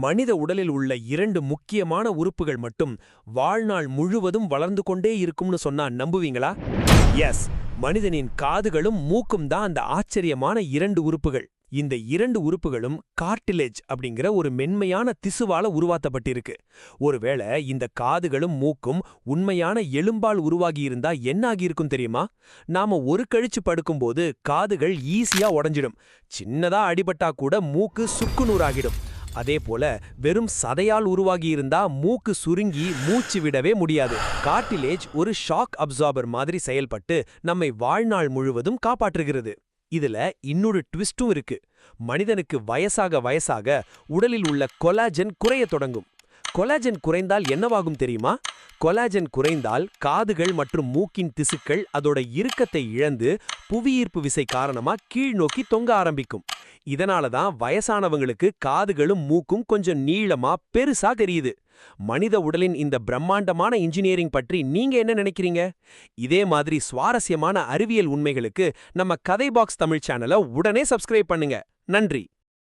மனித உடலில் உள்ள 2 முக்கியமான உறுப்புகள் மட்டும் வாழ்நாள் முழுவதும் வளர்ந்து கொண்டே இருக்கும்னு சொன்னா நம்புவீங்களா? எஸ், மனிதனின் காதுகளும் மூக்கும் தான் அந்த ஆச்சரியமான 2 உறுப்புகள். இந்த 2 உறுப்புகளும் கார்டிலேஜ் அப்படிங்கிற ஒரு மென்மையான திசுவால உருவாக்கப்பட்டிருக்கு. ஒருவேளை இந்த காதுகளும் மூக்கும் உண்மையான எலும்பால் உருவாகியிருந்தா என்ன ஆகியிருக்கும் தெரியுமா? நாம ஒரு கழிச்சு படுக்கும்போது காதுகள் ஈஸியா உடைஞ்சிடும். சின்னதா அடிபட்டா கூட மூக்கு சுக்குநூறாகிடும். அதே போல வெறும் சதையால் உருவாகியிருந்தா மூக்கு சுருங்கி மூச்சு விடவே முடியாது. கார்டிலேஜ் ஒரு ஷாக் அப்சார்பர் மாதிரி செயல்பட்டு நம்மை வாழ்நாள் முழுவதும் காப்பாற்றுகிறது. இதுல இன்னொரு ட்விஸ்டும் இருக்கு. மனிதனுக்கு வயசாக வயசாக உடலில் உள்ள கொலாஜன் குறையத் தொடங்கும். கொலாஜன் குறைந்தால் என்னவாகும் தெரியுமா? கொலாஜன் குறைந்தால் காதுகள் மற்றும் மூக்கின் திசுக்கள் அதோட இறுக்கத்தை இழந்து புவியீர்ப்பு விசை காரணமா கீழ் நோக்கி தொங்க ஆரம்பிக்கும். இதனால தான் வயசானவங்களுக்கு காதுகளும் மூக்கும் கொஞ்சம் நீளமா பெருசா தெரியுது. மனித உடலின் இந்த பிரம்மாண்டமான இன்ஜினியரிங் பற்றி நீங்க என்ன நினைக்கிறீங்க? இதே மாதிரி சுவாரஸ்யமான அறிவியல் உண்மைகளுக்கு நம்ம கதை பாக்ஸ் தமிழ் சேனலை உடனே சப்ஸ்கிரைப் பண்ணுங்க. நன்றி.